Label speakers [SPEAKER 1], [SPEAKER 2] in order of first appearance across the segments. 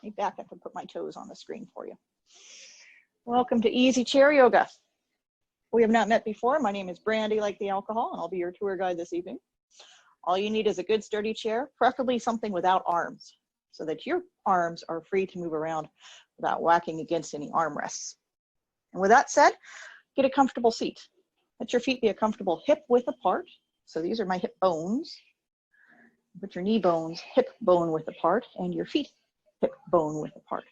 [SPEAKER 1] Let me back up and put my toes on the screen for you. Welcome to Easy Chair Yoga. We have not met before. My name is Brandy, like the alcohol, and I'll be your tour guide this evening. All you need is a good sturdy chair, preferably something without arms, so that your arms are free to move around without whacking against any armrests. And with that said, get a comfortable seat. Let your feet be a comfortable hip width apart. So these are my hip bones. Put your knee bones hip bone width apart and your feet hip bone width apart.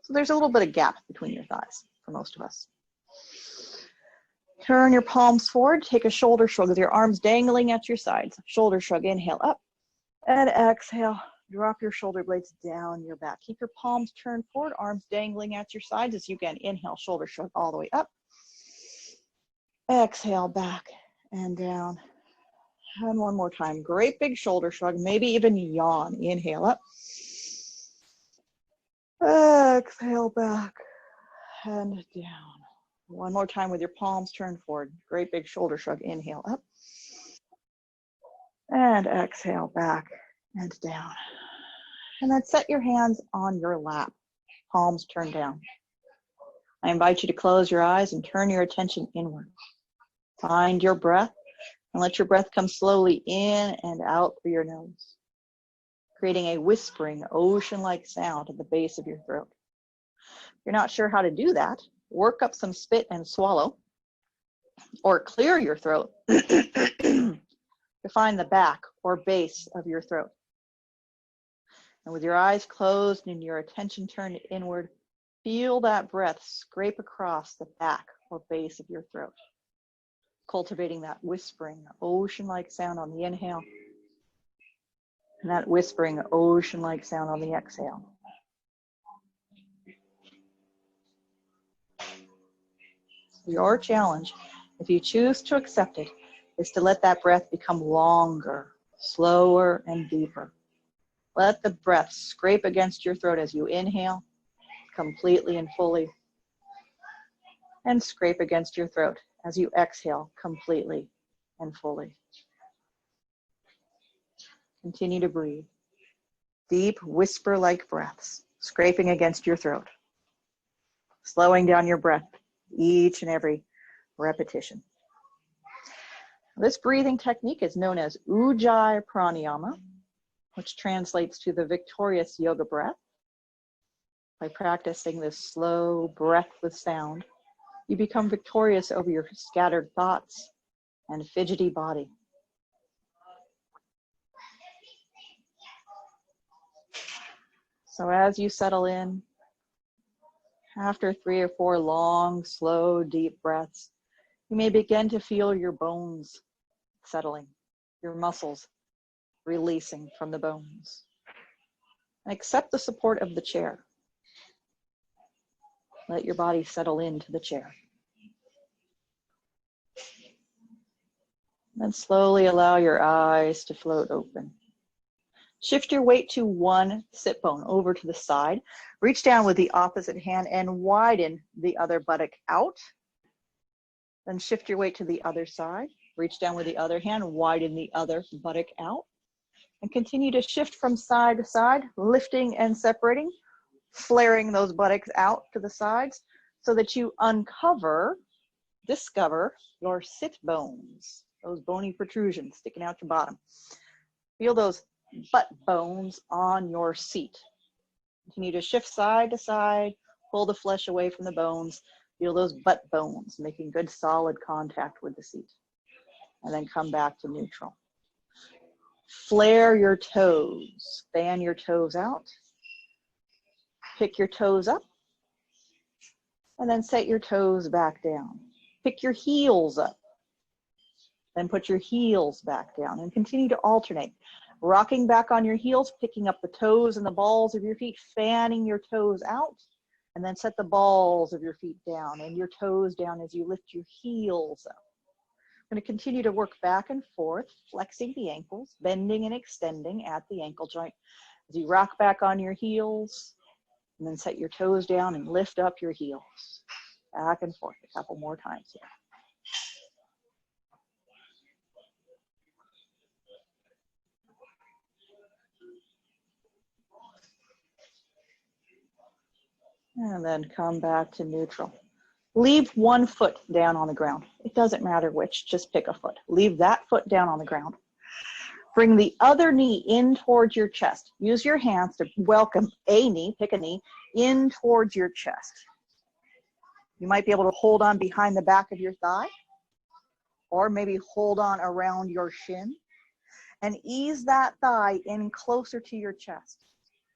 [SPEAKER 1] So there's a little bit of gap between your thighs for most of us. Turn your palms forward, take a shoulder shrug with your arms dangling at your sides. Shoulder shrug, inhale up, and exhale. Drop your shoulder blades down your back. Keep your palms turned forward, arms dangling at your sides as you can. Inhale, shoulder shrug all the way up. Exhale, back and down. And one more time, great big shoulder shrug, maybe even yawn. Inhale up. Exhale, back and down. One more time with your palms turned forward. Great big shoulder shrug. Inhale up. And exhale back and down. And then set your hands on your lap. Palms turned down. I invite you to close your eyes and turn your attention inward. Find your breath and let your breath come slowly in and out through your nose, creating a whispering, ocean-like sound at the base of your throat. If you're not sure how to do that, work up some spit and swallow, or clear your throat to find the back or base of your throat. And with your eyes closed and your attention turned inward, feel that breath scrape across the back or base of your throat, cultivating that whispering, ocean-like sound on the inhale, and that whispering, ocean-like sound on the exhale. Your challenge, if you choose to accept it, is to let that breath become longer, slower, and deeper. Let the breath scrape against your throat as you inhale, completely and fully, and scrape against your throat as you exhale, completely and fully. Continue to breathe. Deep, whisper-like breaths, scraping against your throat, slowing down your breath each and every repetition. This breathing technique is known as Ujjayi Pranayama, which translates to the victorious yoga breath. By practicing this slow, breathless sound, you become victorious over your scattered thoughts and fidgety body. So as you settle in, after 3 or 4 long, slow, deep breaths, you may begin to feel your bones settling, your muscles releasing from the bones. And accept the support of the chair. Let your body settle into the chair. Then slowly allow your eyes to float open. Shift your weight to one sit bone over to the side. Reach down with the opposite hand and widen the other buttock out. Then shift your weight to the other side. Reach down with the other hand, widen the other buttock out. And continue to shift from side to side, lifting and separating, flaring those buttocks out to the sides so that you discover your sit bones, those bony protrusions sticking out your bottom. Feel those butt bones on your seat. Continue to shift side to side, pull the flesh away from the bones. Feel those butt bones making good solid contact with the seat. And then come back to neutral. Flare your toes, fan your toes out. Pick your toes up. And then set your toes back down. Pick your heels up. Then put your heels back down and continue to alternate. Rocking back on your heels, picking up the toes and the balls of your feet, fanning your toes out, and then set the balls of your feet down and your toes down as you lift your heels up. I'm going to continue to work back and forth, flexing the ankles, bending and extending at the ankle joint. As you rock back on your heels, and then set your toes down and lift up your heels. Back and forth a couple more times here. And then come back to neutral. Leave one foot down on the ground. It doesn't matter which, just pick a foot. Leave that foot down on the ground. Bring the other knee in towards your chest. Use your hands to welcome a knee, pick a knee, in towards your chest. You might be able to hold on behind the back of your thigh, or maybe hold on around your shin, and ease that thigh in closer to your chest.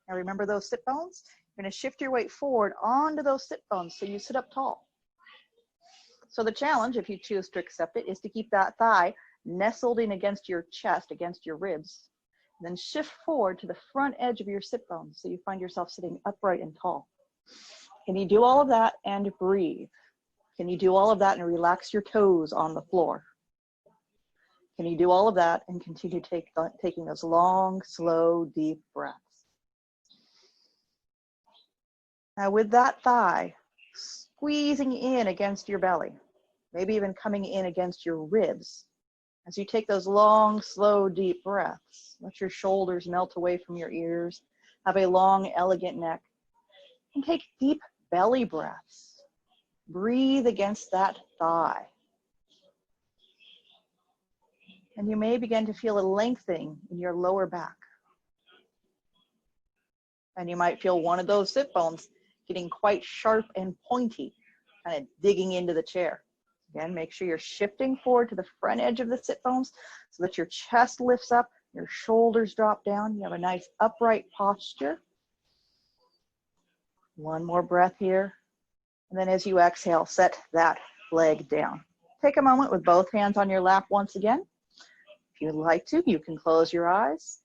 [SPEAKER 1] Now remember those sit bones? You're going to shift your weight forward onto those sit bones so you sit up tall. So the challenge, if you choose to accept it, is to keep that thigh nestled in against your chest, against your ribs. Then shift forward to the front edge of your sit bones so you find yourself sitting upright and tall. Can you do all of that and breathe? Can you do all of that and relax your toes on the floor? Can you do all of that and continue taking those long, slow, deep breaths? Now with that thigh squeezing in against your belly, maybe even coming in against your ribs, as you take those long, slow, deep breaths, let your shoulders melt away from your ears, have a long, elegant neck, and take deep belly breaths. Breathe against that thigh. And you may begin to feel a lengthening in your lower back. And you might feel one of those sit bones getting quite sharp and pointy, kind of digging into the chair. Again, make sure you're shifting forward to the front edge of the sit bones so that your chest lifts up, your shoulders drop down, you have a nice upright posture. One more breath here. And then as you exhale, set that leg down. Take a moment with both hands on your lap once again. If you'd like to, you can close your eyes.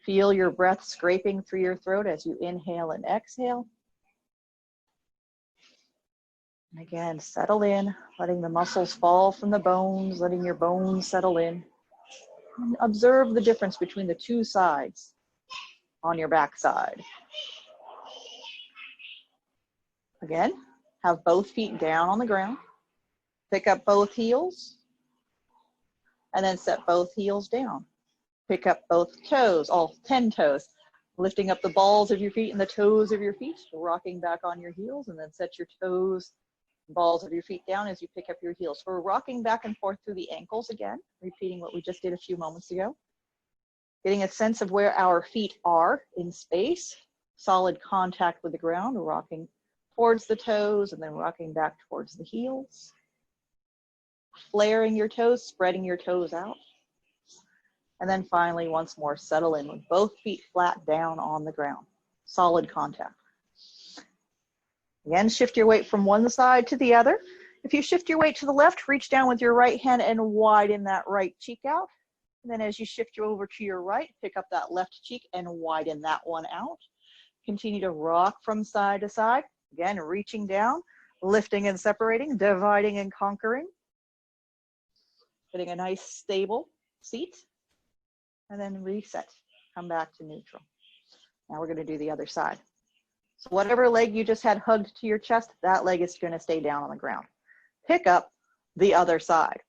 [SPEAKER 1] Feel your breath scraping through your throat as you inhale and exhale. And again, settle in, letting the muscles fall from the bones, letting your bones settle in. And observe the difference between the two sides on your back side. Again, have both feet down on the ground. Pick up both heels. And then set both heels down. Pick up both toes, all 10 toes. Lifting up the balls of your feet and the toes of your feet, rocking back on your heels, and then set your toes, balls of your feet down as you pick up your heels. We're rocking back and forth through the ankles again, repeating what we just did a few moments ago. Getting a sense of where our feet are in space, solid contact with the ground, rocking towards the toes and then rocking back towards the heels. Flaring your toes, spreading your toes out. And then finally, once more, settle in with both feet flat down on the ground. Solid contact. Again, shift your weight from one side to the other. If you shift your weight to the left, reach down with your right hand and widen that right cheek out. And then as you shift you over to your right, pick up that left cheek and widen that one out. Continue to rock from side to side. Again, reaching down, lifting and separating, dividing and conquering. Getting a nice stable seat. And then reset, come back to neutral. Now we're going to do the other side. So whatever leg you just had hugged to your chest, that leg is going to stay down on the ground. Pick up the other side.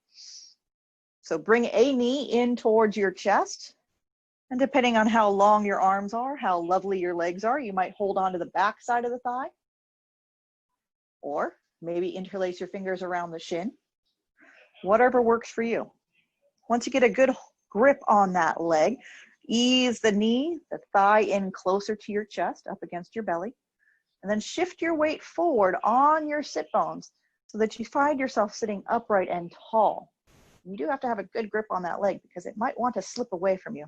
[SPEAKER 1] So bring a knee in towards your chest. And depending on how long your arms are, how lovely your legs are, you might hold on to the back side of the thigh. Or maybe interlace your fingers around the shin. Whatever works for you. Once you get a good grip on that leg, ease the knee, the thigh in closer to your chest, up against your belly, and then shift your weight forward on your sit bones so that you find yourself sitting upright and tall. You do have to have a good grip on that leg because it might want to slip away from you.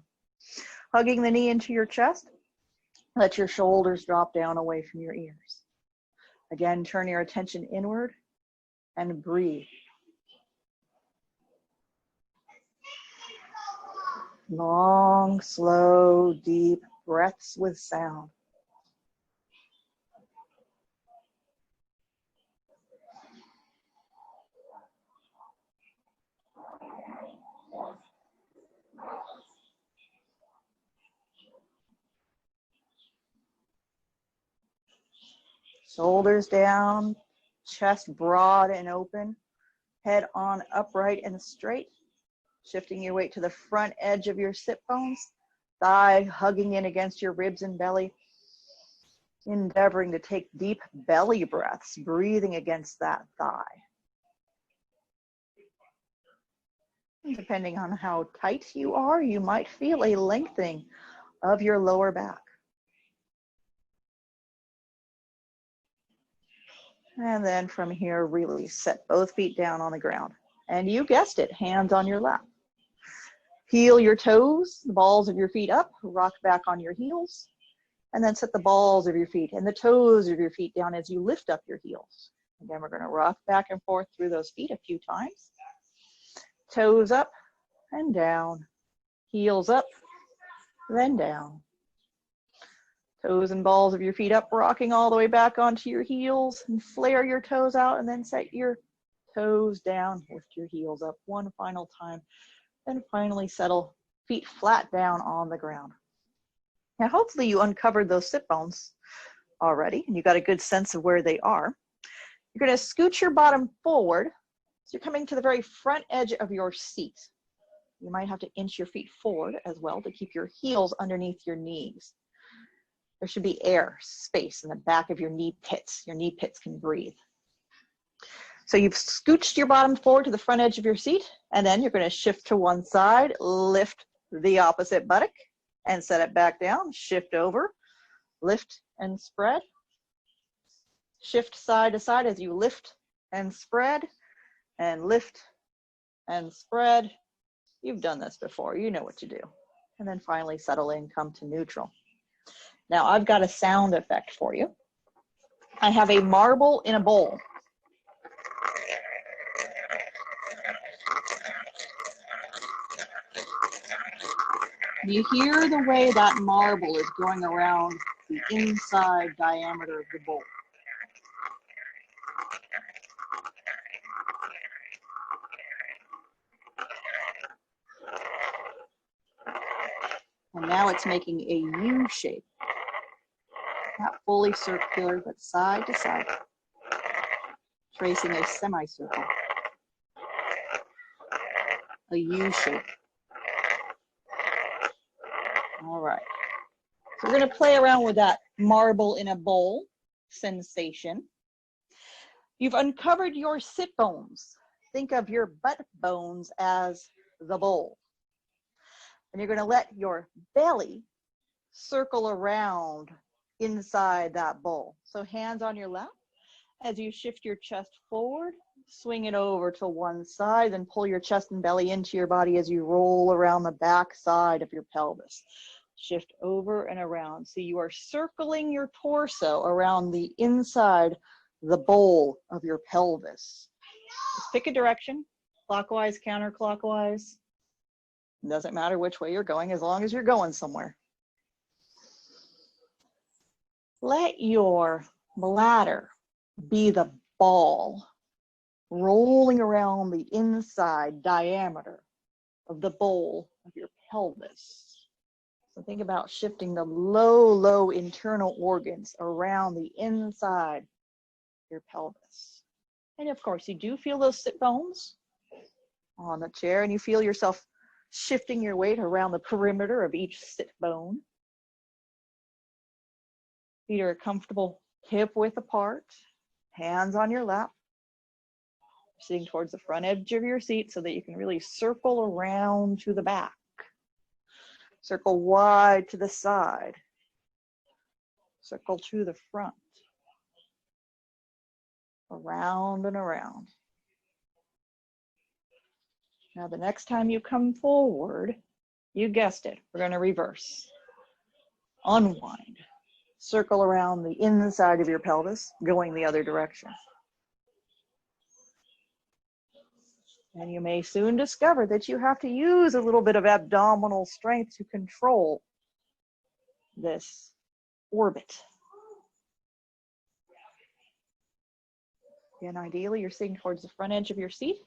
[SPEAKER 1] Hugging the knee into your chest, let your shoulders drop down away from your ears. Again, turn your attention inward and breathe. Long, slow, deep breaths with sound. Shoulders down, chest broad and open, head on upright and straight. Shifting your weight to the front edge of your sit bones, thigh hugging in against your ribs and belly. endeavoring to take deep belly breaths, breathing against that thigh. And depending on how tight you are, you might feel a lengthening of your lower back. And then from here, release. Set both feet down on the ground. And you guessed it, hands on your lap. Heel your toes, the balls of your feet up, rock back on your heels. And then set the balls of your feet and the toes of your feet down as you lift up your heels. Again, we're going to rock back and forth through those feet a few times. Toes up and down. Heels up, then down. Toes and balls of your feet up, rocking all the way back onto your heels, and flare your toes out, and then set your toes down, lift your heels up one final time, then finally settle, feet flat down on the ground. Now, hopefully you uncovered those sit bones already, and you got a good sense of where they are. You're going to scoot your bottom forward, so you're coming to the very front edge of your seat. You might have to inch your feet forward as well to keep your heels underneath your knees. There should be air, space in the back of your knee pits. Your knee pits can breathe. So you've scooched your bottom forward to the front edge of your seat, and then you're going to shift to one side, lift the opposite buttock, and set it back down. Shift over, lift and spread. Shift side to side as you lift and spread, and lift and spread. You've done this before. You know what to do. And then finally settle in, come to neutral. Now I've got a sound effect for you. I have a marble in a bowl. You hear the way that marble is going around the inside diameter of the bowl. And now it's making a U shape. Not fully circular, but side to side. Tracing a semicircle. A U shape. All right. So we're going to play around with that marble in a bowl sensation. You've uncovered your sit bones. Think of your butt bones as the bowl. And you're going to let your belly circle around inside that bowl. So hands on your lap. As you shift your chest forward, swing it over to one side, then pull your chest and belly into your body as you roll around the back side of your pelvis. Shift over and around. So you are circling your torso around the inside, the bowl of your pelvis. Just pick a direction, clockwise, counterclockwise. It doesn't matter which way you're going as long as you're going somewhere. Let your bladder be the ball rolling around the inside diameter of the bowl of your pelvis. So think about shifting the low internal organs around the inside of your pelvis. And of course, you do feel those sit bones on the chair, and you feel yourself shifting your weight around the perimeter of each sit bone. Feet are comfortable hip width apart, hands on your lap, sitting towards the front edge of your seat so that you can really circle around to the back. Circle wide to the side. Circle to the front. Around and around. Now the next time you come forward, you guessed it, we're going to reverse. Unwind. Circle around the inside of your pelvis, going the other direction. And you may soon discover that you have to use a little bit of abdominal strength to control this orbit. And ideally, you're sitting towards the front edge of your seat,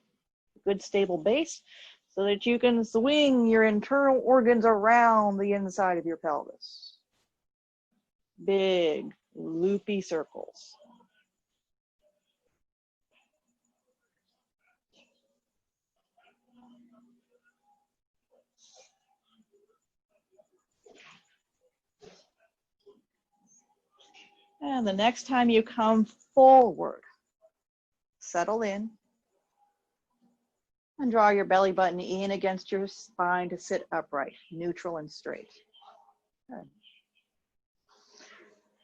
[SPEAKER 1] good stable base, so that you can swing your internal organs around the inside of your pelvis. Big, loopy circles. And the next time you come forward, settle in and draw your belly button in against your spine to sit upright, neutral and straight. Good.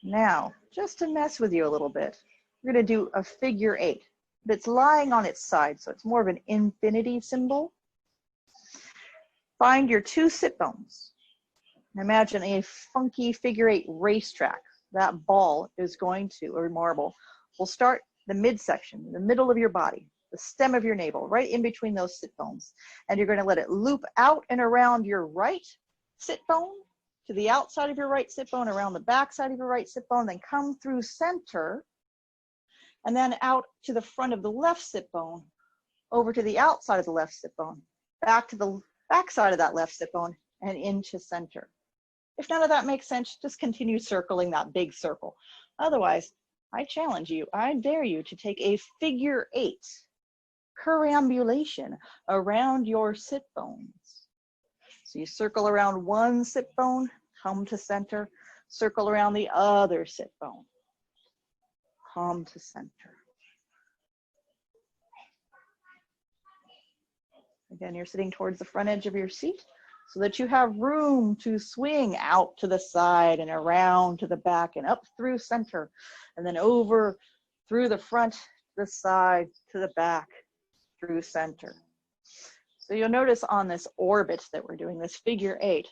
[SPEAKER 1] Now, just to mess with you a little bit, we're going to do a figure 8. But it's lying on its side, so it's more of an infinity symbol. Find your 2 sit bones. Imagine a funky figure 8 racetrack. That ball is going to, or marble, will start the midsection, the middle of your body, the stem of your navel, right in between those sit bones. And you're going to let it loop out and around your right sit bone, to the outside of your right sit bone, around the back side of your right sit bone, then come through center, and then out to the front of the left sit bone, over to the outside of the left sit bone, back to the back side of that left sit bone, and into center. If none of that makes sense, just continue circling that big circle. Otherwise, I challenge you, I dare you to take a figure 8 perambulation around your sit bones. So you circle around one sit bone, come to center, circle around the other sit bone, come to center. Again, you're sitting towards the front edge of your seat so that you have room to swing out to the side and around to the back and up through center, and then over through the front, the side, to the back, through center. So you'll notice on this orbit that we're doing, this figure 8,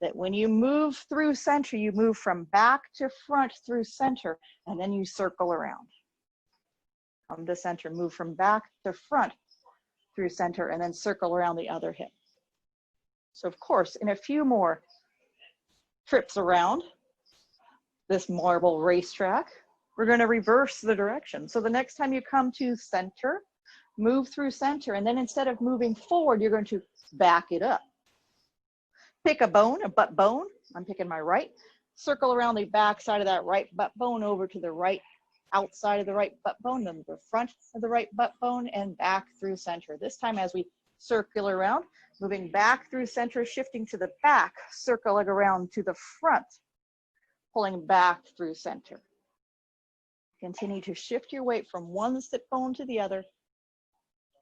[SPEAKER 1] that when you move through center, you move from back to front through center, and then you circle around. Come to center, move from back to front through center, and then circle around the other hip. So of course, in a few more trips around this marble racetrack, we're going to reverse the direction. So the next time you come to center, move through center, and then instead of moving forward, you're going to back it up. Pick a bone, a butt bone. I'm picking my right. Circle around the back side of that right butt bone over to the right outside of the right butt bone, then the front of the right butt bone, and back through center. This time as we circle around, moving back through center, shifting to the back, circling around to the front, pulling back through center. Continue to shift your weight from one sit bone to the other,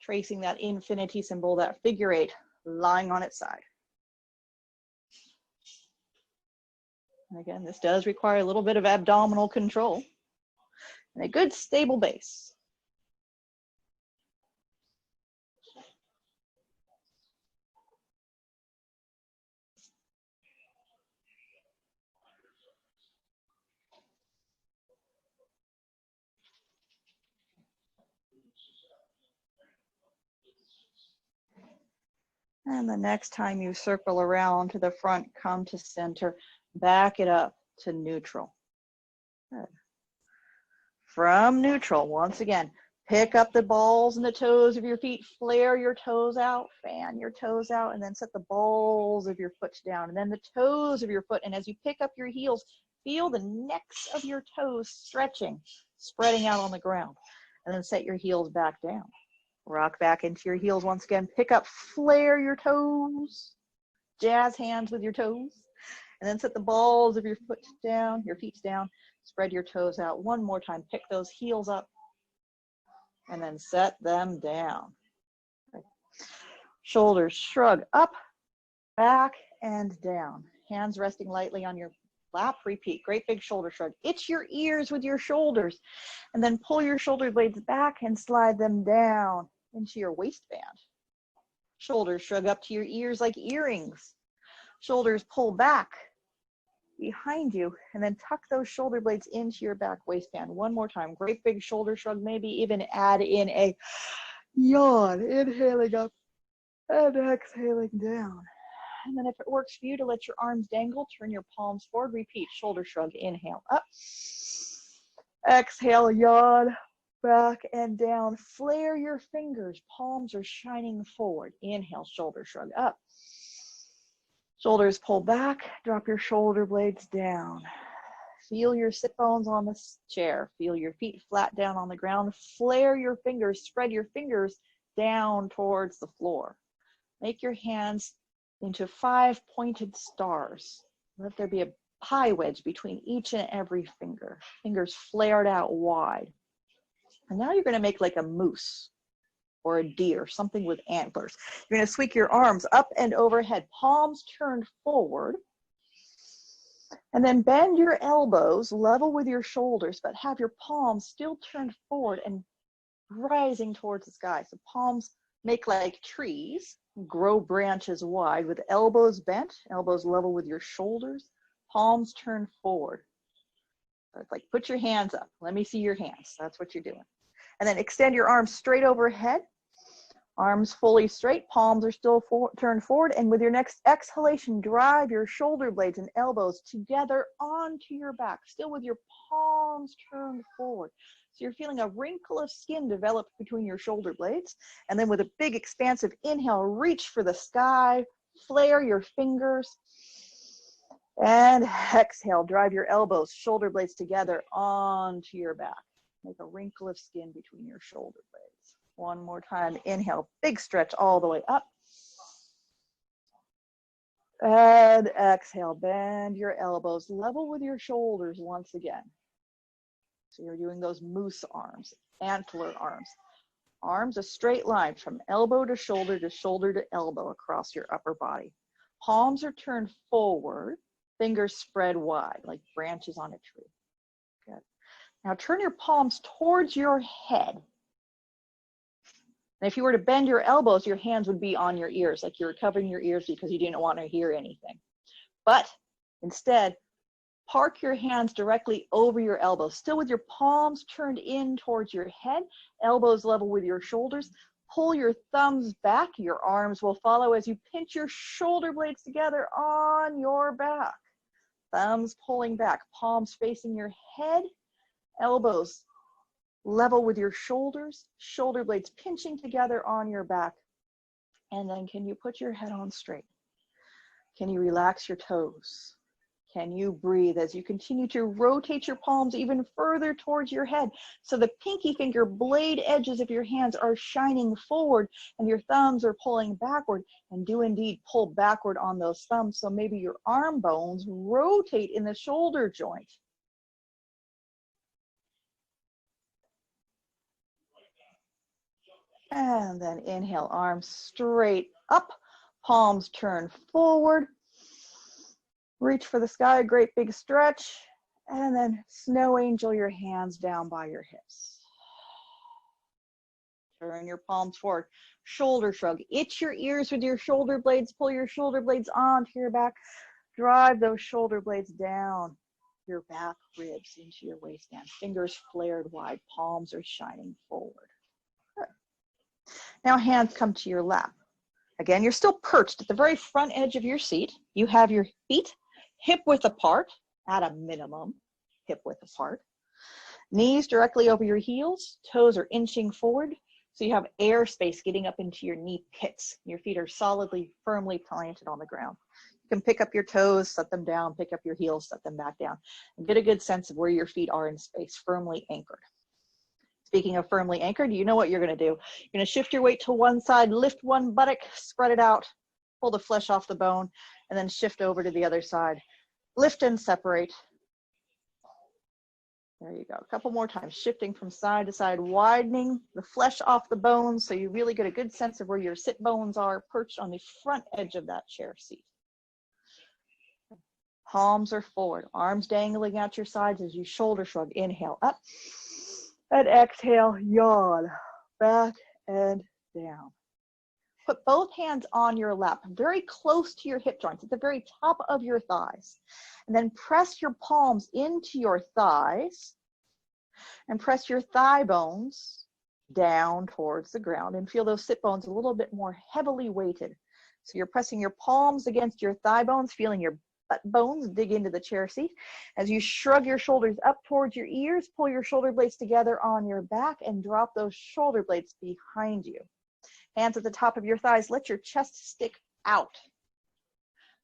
[SPEAKER 1] tracing that infinity symbol, that figure 8, lying on its side. And again, this does require a little bit of abdominal control and a good stable base. And the next time you circle around to the front, come to center, back it up to neutral. Good. From neutral, once again, pick up the balls and the toes of your feet, flare your toes out, fan your toes out, and then set the balls of your foot down, and then the toes of your foot. And as you pick up your heels, feel the necks of your toes stretching, spreading out on the ground, and then set your heels back down. Rock back into your heels once again. Pick up, flare your toes, jazz hands with your toes, and then set the balls of your foot down, your feet down, spread your toes out. One more time, pick those heels up, and then set them down. Okay. Shoulders shrug up, back, and down. Hands resting lightly on your lap. Repeat, great big shoulder shrug. Itch your ears with your shoulders, and then pull your shoulder blades back and slide them down into your waistband. Shoulders shrug up to your ears like earrings. Shoulders pull back behind you, and then tuck those shoulder blades into your back waistband. One more time, great big shoulder shrug. Maybe even add in a yawn, inhaling up and exhaling down. And then if it works for you to let your arms dangle, turn your palms forward. Repeat, shoulder shrug, inhale up. Exhale, yawn, back and down. Flare your fingers, palms are shining forward. Inhale, shoulder shrug up. Shoulders pull back, drop your shoulder blades down. Feel your sit bones on the chair. Feel your feet flat down on the ground. Flare your fingers, spread your fingers down towards the floor. Make your hands into 5 pointed stars. Let there be a pie wedge between each and every finger. Fingers flared out wide. And now you're going to make like a moose or a deer, something with antlers. You're going to sweep your arms up and overhead, palms turned forward. And then bend your elbows level with your shoulders, but have your palms still turned forward and rising towards the sky. So palms make like trees, grow branches wide with elbows bent, elbows level with your shoulders, palms turned forward. So it's like put your hands up. Let me see your hands. That's what you're doing. And then extend your arms straight overhead. Arms fully straight, palms are still turned forward, and with your next exhalation, drive your shoulder blades and elbows together onto your back, still with your palms turned forward. So you're feeling a wrinkle of skin develop between your shoulder blades, and then with a big expansive inhale, reach for the sky, flare your fingers, and exhale, drive your elbows, shoulder blades together onto your back. Make a wrinkle of skin between your shoulder blades. One more time, inhale, big stretch all the way up. And exhale, bend your elbows, level with your shoulders once again. So you're doing those moose arms, antler arms. Arms a straight line from elbow to shoulder to elbow across your upper body. Palms are turned forward, fingers spread wide like branches on a tree. Good. Now turn your palms towards your head. And if you were to bend your elbows, your hands would be on your ears, like you were covering your ears because you didn't want to hear anything. But instead, park your hands directly over your elbows, still with your palms turned in towards your head, elbows level with your shoulders. Pull your thumbs back, your arms will follow as you pinch your shoulder blades together on your back. Thumbs pulling back, palms facing your head, elbows level with your shoulders, shoulder blades pinching together on your back. And then can you put your head on straight? Can you relax your toes? Can you breathe as you continue to rotate your palms even further towards your head so the pinky finger blade edges of your hands are shining forward and your thumbs are pulling backward, and do indeed pull backward on those thumbs so maybe your arm bones rotate in the shoulder joint. And then inhale, arms straight up, palms turn forward. Reach for the sky, great big stretch. And then snow angel your hands down by your hips. Turn your palms forward, shoulder shrug. Itch your ears with your shoulder blades, pull your shoulder blades onto your back. Drive those shoulder blades down your back ribs into your waistband. Fingers flared wide, palms are shining forward. Good. Now hands come to your lap. Again, you're still perched at the very front edge of your seat. You have your feet hip width apart, at a minimum, hip width apart. Knees directly over your heels, toes are inching forward, so you have air space getting up into your knee pits. Your feet are solidly, firmly planted on the ground. You can pick up your toes, set them down, pick up your heels, set them back down, and get a good sense of where your feet are in space, firmly anchored. Speaking of firmly anchored, you know what you're going to do. You're going to shift your weight to one side, lift one buttock, spread it out, pull the flesh off the bone, and then shift over to the other side. Lift and separate. There you go. A couple more times, shifting from side to side, widening the flesh off the bones so you really get a good sense of where your sit bones are perched on the front edge of that chair seat. Palms are forward, arms dangling out your sides as you shoulder shrug. Inhale up. And exhale, yawn, back and down. Put both hands on your lap, very close to your hip joints, at the very top of your thighs. And then press your palms into your thighs and press your thigh bones down towards the ground and feel those sit bones a little bit more heavily weighted. So you're pressing your palms against your thigh bones, feeling your butt bones dig into the chair seat. As you shrug your shoulders up towards your ears, pull your shoulder blades together on your back and drop those shoulder blades behind you. Hands at the top of your thighs, let your chest stick out.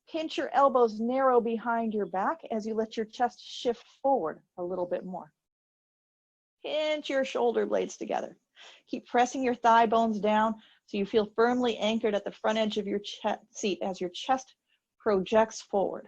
[SPEAKER 1] Pinch your elbows narrow behind your back as you let your chest shift forward a little bit more. Pinch your shoulder blades together. Keep pressing your thigh bones down so you feel firmly anchored at the front edge of your seat as your chest projects forward.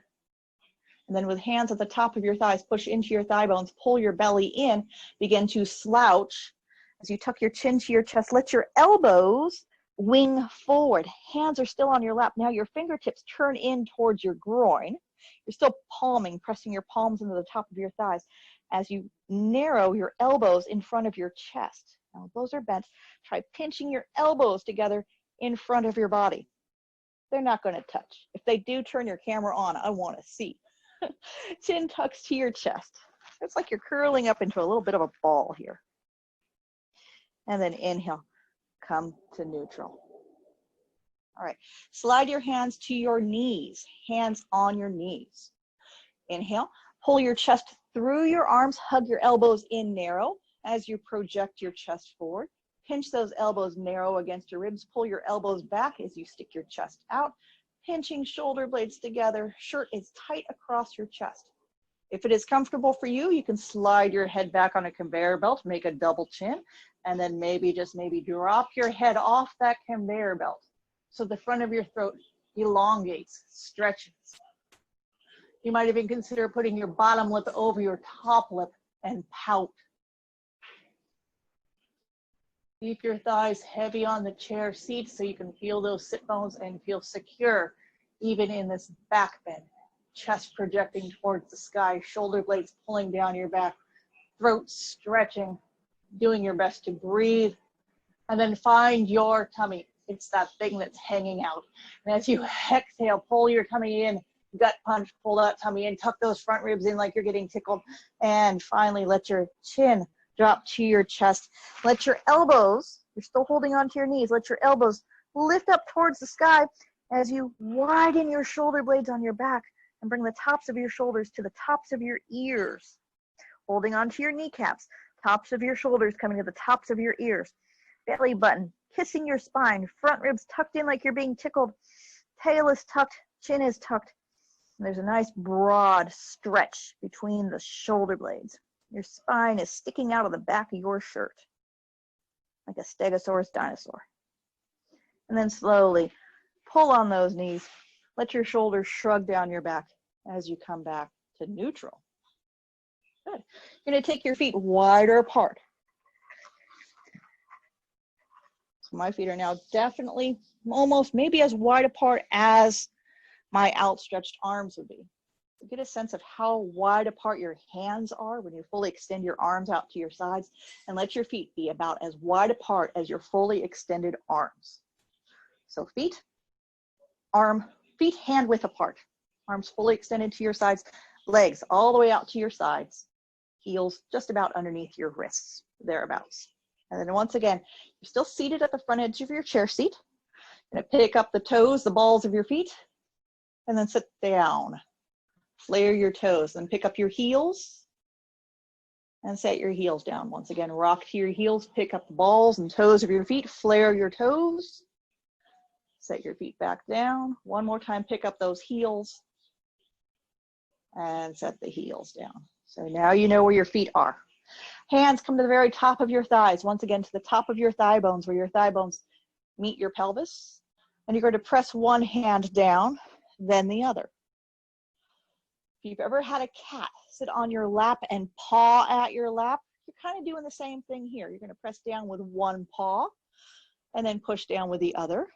[SPEAKER 1] And then with hands at the top of your thighs, push into your thigh bones, pull your belly in, begin to slouch. As you tuck your chin to your chest, let your elbows wing forward. Hands are still on your lap. Now your fingertips turn in towards your groin. You're still palming, pressing your palms into the top of your thighs as you narrow your elbows in front of your chest. Elbows are bent. Try pinching your elbows together in front of your body. They're not going to touch. If they do, turn your camera on. I want to see. Chin tucks to your chest. It's like you're curling up into a little bit of a ball here. And then inhale, come to neutral. All right, slide your hands to your knees, hands on your knees. Inhale, pull your chest through your arms, hug your elbows in narrow as you project your chest forward. Pinch those elbows narrow against your ribs. Pull your elbows back as you stick your chest out. Pinching shoulder blades together. Shirt is tight across your chest. If it is comfortable for you, you can slide your head back on a conveyor belt, make a double chin, and then maybe drop your head off that conveyor belt so the front of your throat elongates, stretches. You might even consider putting your bottom lip over your top lip and pout. Keep your thighs heavy on the chair seat so you can feel those sit bones and feel secure even in this back bend. Chest projecting towards the sky, shoulder blades pulling down your back, throat stretching, doing your best to breathe. And then find your tummy. It's that thing that's hanging out. And as you exhale, pull your tummy in, gut punch, pull that tummy in, tuck those front ribs in like you're getting tickled. And finally, let your chin drop to your chest. Let your elbows, you're still holding onto your knees, let your elbows lift up towards the sky as you widen your shoulder blades on your back and bring the tops of your shoulders to the tops of your ears. Holding onto your kneecaps, tops of your shoulders coming to the tops of your ears. Belly button, kissing your spine, front ribs tucked in like you're being tickled. Tail is tucked, chin is tucked. And there's a nice broad stretch between the shoulder blades. Your spine is sticking out of the back of your shirt like a stegosaurus dinosaur. And then slowly pull on those knees. Let your shoulders shrug down your back as you come back to neutral. Good. You're going to take your feet wider apart. So my feet are now definitely almost maybe as wide apart as my outstretched arms would be. So get a sense of how wide apart your hands are when you fully extend your arms out to your sides, and let your feet be about as wide apart as your fully extended arms. So feet hand width apart, arms fully extended to your sides, legs all the way out to your sides, heels just about underneath your wrists, thereabouts. And then once again, you're still seated at the front edge of your chair seat. You're going to pick up the toes, the balls of your feet, and then sit down. Flare your toes, then pick up your heels and set your heels down. Once again, rock to your heels, pick up the balls and toes of your feet, flare your toes, set your feet back down. One more time, pick up those heels and set the heels down. So now you know where your feet are. Hands come to the very top of your thighs. Once again, to the top of your thigh bones, where your thigh bones meet your pelvis. And you're going to press one hand down, then the other. If you've ever had a cat sit on your lap and paw at your lap, you're kind of doing the same thing here. You're going to press down with one paw and then push down with the other.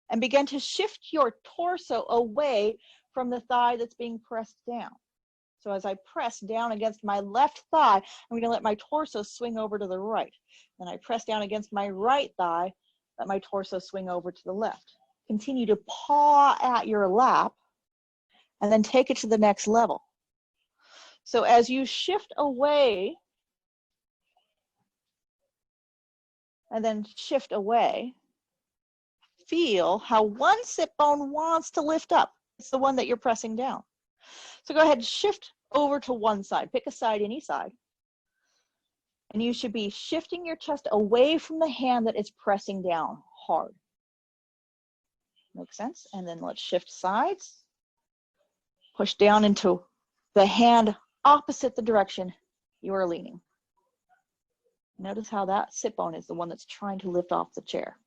[SPEAKER 1] And begin to shift your torso away from the thigh that's being pressed down. So as I press down against my left thigh, I'm going to let my torso swing over to the right. Then I press down against my right thigh, let my torso swing over to the left. Continue to paw at your lap and then take it to the next level. So as you shift away and then shift away, feel how one sit bone wants to lift up. It's the one that you're pressing down. So go ahead and shift over to one side. Pick a side, any side. And you should be shifting your chest away from the hand that is pressing down hard. Make sense? And then let's shift sides. Push down into the hand opposite the direction you are leaning. Notice how that sit bone is the one that's trying to lift off the chair.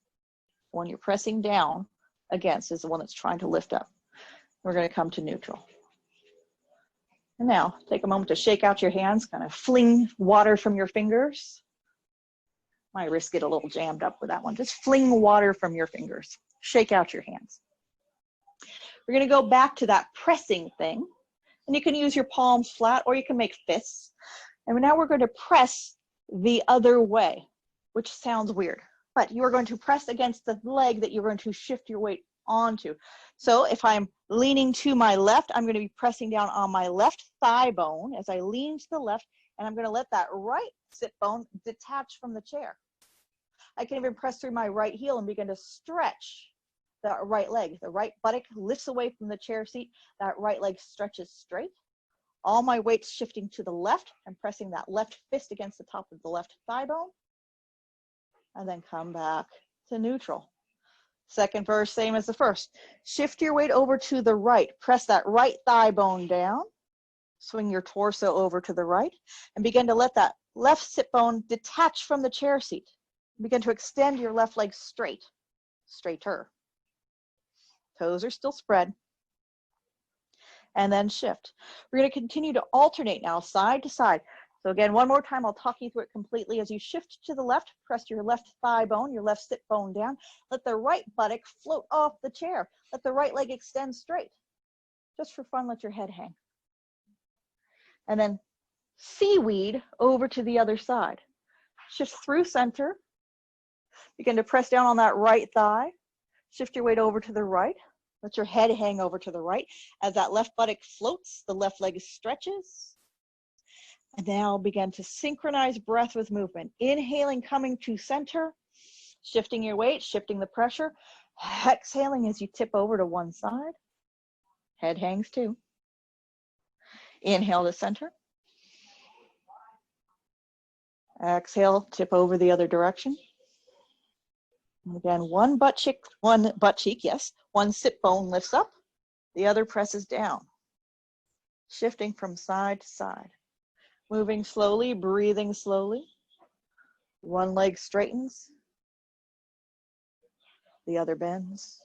[SPEAKER 1] The one you're pressing down against is the one that's trying to lift up. We're going to come to neutral. And now take a moment to shake out your hands, kind of fling water from your fingers. My wrists get a little jammed up with that one. Just fling water from your fingers. Shake out your hands. We're going to go back to that pressing thing. And you can use your palms flat or you can make fists. And now we're going to press the other way, which sounds weird. But you are going to press against the leg that you're going to shift your weight onto. So if I'm leaning to my left, I'm going to be pressing down on my left thigh bone as I lean to the left, and I'm going to let that right sit bone detach from the chair. I can even press through my right heel and begin to stretch that right leg. The right buttock lifts away from the chair seat. That right leg stretches straight. All my weight's shifting to the left. I'm pressing that left fist against the top of the left thigh bone. And then come back to neutral. Second verse, same as the first. Shift your weight over to the right. Press that right thigh bone down. Swing your torso over to the right. And begin to let that left sit bone detach from the chair seat. Begin to extend your left leg straight, straighter. Toes are still spread. And then shift. We're going to continue to alternate now, side to side. So again, one more time, I'll talk you through it completely. As you shift to the left, press your left thigh bone, your left sit bone down. Let the right buttock float off the chair. Let the right leg extend straight. Just for fun, let your head hang. And then seaweed over to the other side. Shift through center. Begin to press down on that right thigh. Shift your weight over to the right. Let your head hang over to the right. As that left buttock floats, the left leg stretches. And now begin to synchronize breath with movement. Inhaling, coming to center. Shifting your weight, shifting the pressure. Exhaling as you tip over to one side. Head hangs too. Inhale to center. Exhale, tip over the other direction. And again, one butt cheek, yes. One sit bone lifts up, the other presses down. Shifting from side to side. Moving slowly, breathing slowly. One leg straightens, the other bends.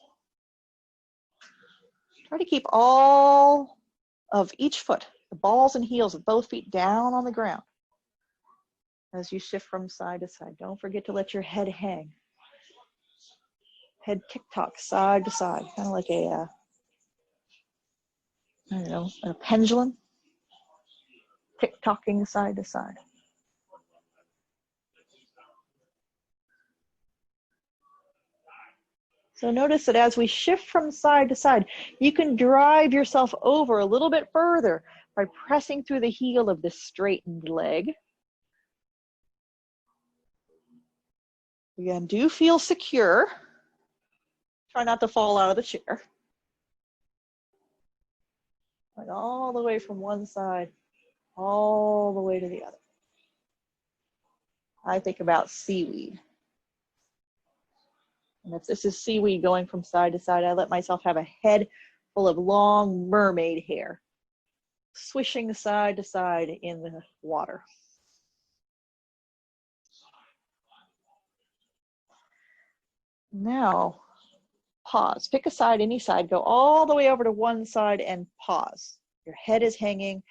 [SPEAKER 1] Try to keep all of each foot, the balls and heels of both feet down on the ground as you shift from side to side. Don't forget to let your head hang. Head tick-tock side to side, kind of like a, I don't know, a pendulum. Tick-tocking side to side. So notice that as we shift from side to side, you can drive yourself over a little bit further by pressing through the heel of the straightened leg. Again, do feel secure. Try not to fall out of the chair. Like all the way from one side, all the way to the other. I think about seaweed. And if this is seaweed going from side to side, I let myself have a head full of long mermaid hair, swishing side to side in the water. Now, pause. Pick a side, any side. Go all the way over to one side and pause. Your head is hanging.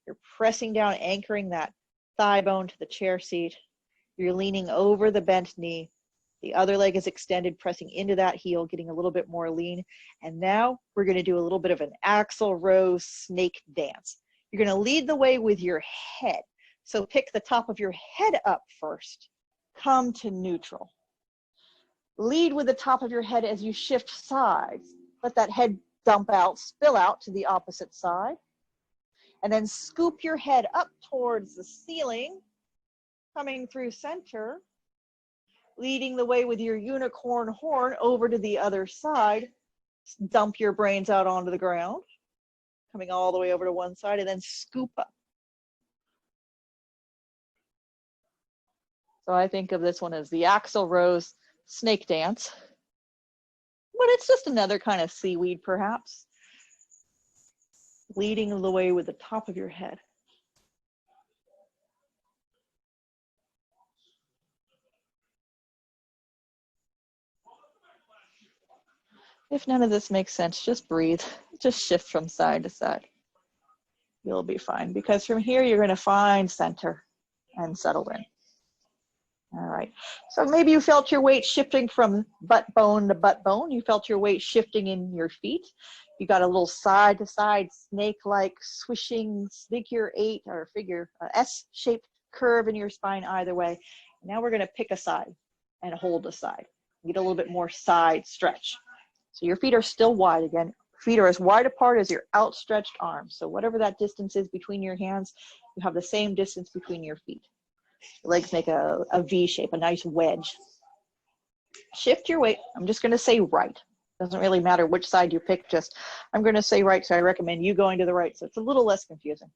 [SPEAKER 1] You're pressing down, anchoring that thigh bone to the chair seat. You're leaning over the bent knee. The other leg is extended, pressing into that heel, getting a little bit more lean. And now we're going to do a little bit of an axle row snake dance. You're going to lead the way with your head. So pick the top of your head up first. Come to neutral. Lead with the top of your head as you shift sides. Let that head dump out, spill out to the opposite side. And then scoop your head up towards the ceiling, coming through center. Leading the way with your unicorn horn over to the other side. Dump your brains out onto the ground. Coming all the way over to one side and then scoop up. So I think of this one as the Axl Rose snake dance. But it's just another kind of seaweed perhaps. Leading the way with the top of your head. If none of this makes sense, just breathe. Just shift from side to side. you'll be fine, because from here you're going to find center and settle in. All right, so maybe you felt your weight shifting from butt bone to butt bone. You felt your weight shifting in your feet. You got a little side to side snake-like swishing figure eight or figure S-shaped curve in your spine either way. Now we're going to pick a side and hold a side. Get a little bit more side stretch. So your feet are still wide again. Feet are as wide apart as your outstretched arms. So whatever that distance is between your hands, you have the same distance between your feet. Your legs make a V shape, a nice wedge. Shift your weight. I'm just going to say right. Doesn't really matter which side you pick, just I'm going to say right, so I recommend you going to the right, so it's a little less confusing.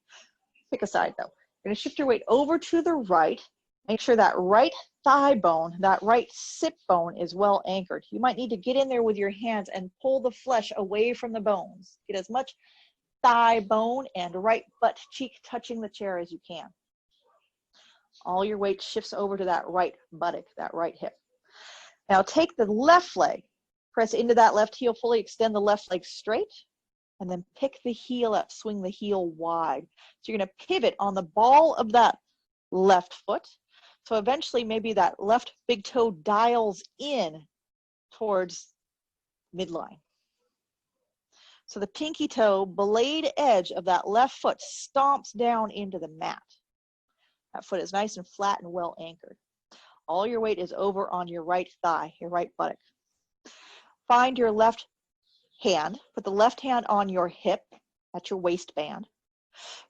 [SPEAKER 1] Pick a side though. You're going to shift your weight over to the right. Make sure that right thigh bone, that right sit bone is well anchored. You might need to get in there with your hands and pull the flesh away from the bones. Get as much thigh bone and right butt cheek touching the chair as you can. All your weight shifts over to that right buttock, that right hip. Now take the left leg, press into that left heel, fully extend the left leg straight, and then pick the heel up, swing the heel wide. So you're going to pivot on the ball of that left foot. So eventually maybe that left big toe dials in towards midline. So the pinky toe, blade edge of that left foot stomps down into the mat. That foot is nice and flat and well anchored. All your weight is over on your right thigh, your right buttock. Find your left hand. Put the left hand on your hip, at your waistband.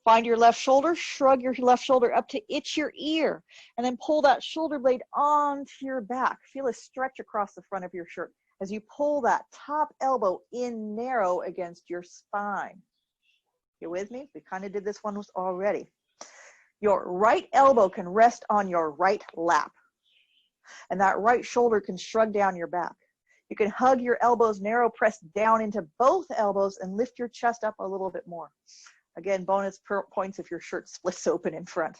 [SPEAKER 1] Find your left shoulder. Shrug your left shoulder up to itch your ear. And then pull that shoulder blade onto your back. Feel a stretch across the front of your shirt as you pull that top elbow in narrow against your spine. You with me? We kind of did this one already. Your right elbow can rest on your right lap. And that right shoulder can shrug down your back. You can hug your elbows narrow, press down into both elbows, and lift your chest up a little bit more. Again, bonus points if your shirt splits open in front.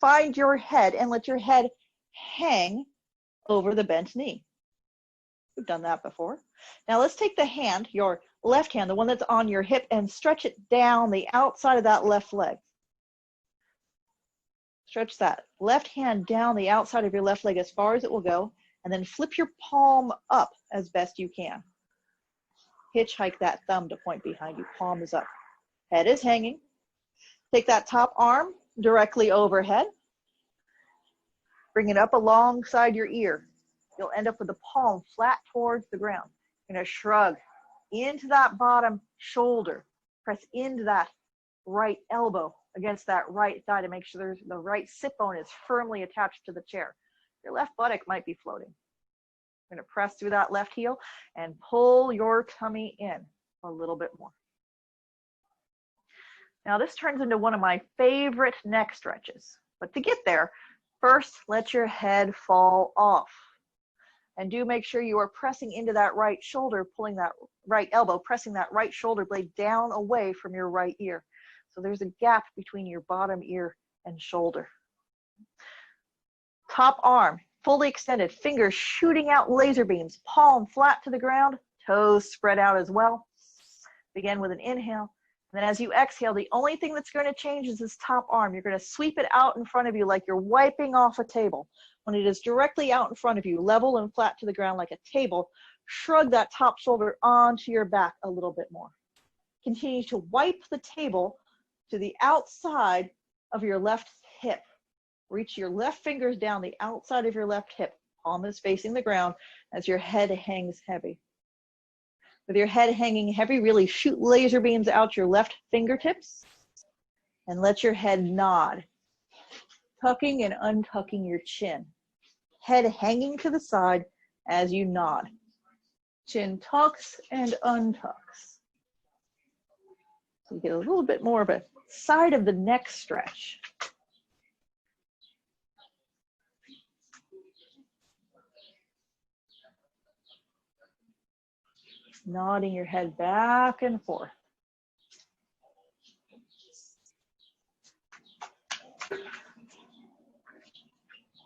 [SPEAKER 1] Find your head and let your head hang over the bent knee. We've done that before. Now let's take the hand, your left hand, the one that's on your hip, and stretch it down the outside of that left leg. Stretch that left hand down the outside of your left leg as far as it will go, and then flip your palm up as best you can. Hitchhike that thumb to point behind you. Palm is up. Head is hanging. Take that top arm directly overhead. Bring it up alongside your ear. You'll end up with the palm flat towards the ground. You're going to shrug into that bottom shoulder. Press into that right elbow against that right thigh to make sure the right sit bone is firmly attached to the chair. Your left buttock might be floating. You're going to press through that left heel and pull your tummy in a little bit more. Now this turns into one of my favorite neck stretches. But to get there, first let your head fall off. And do make sure you are pressing into that right shoulder, pulling that right elbow, pressing that right shoulder blade down away from your right ear. So there's a gap between your bottom ear and shoulder. Top arm, fully extended, fingers shooting out laser beams, palm flat to the ground, toes spread out as well. Begin with an inhale. And then as you exhale, the only thing that's going to change is this top arm. You're going to sweep it out in front of you like you're wiping off a table. When it is directly out in front of you, level and flat to the ground like a table, shrug that top shoulder onto your back a little bit more. Continue to wipe the table to the outside of your left hip. Reach your left fingers down the outside of your left hip. Palm is facing the ground as your head hangs heavy. With your head hanging heavy, really shoot laser beams out your left fingertips and let your head nod, tucking and untucking your chin. Head hanging to the side as you nod. Chin tucks and untucks. So you get a little bit more of a side of the neck stretch. Nodding your head back and forth.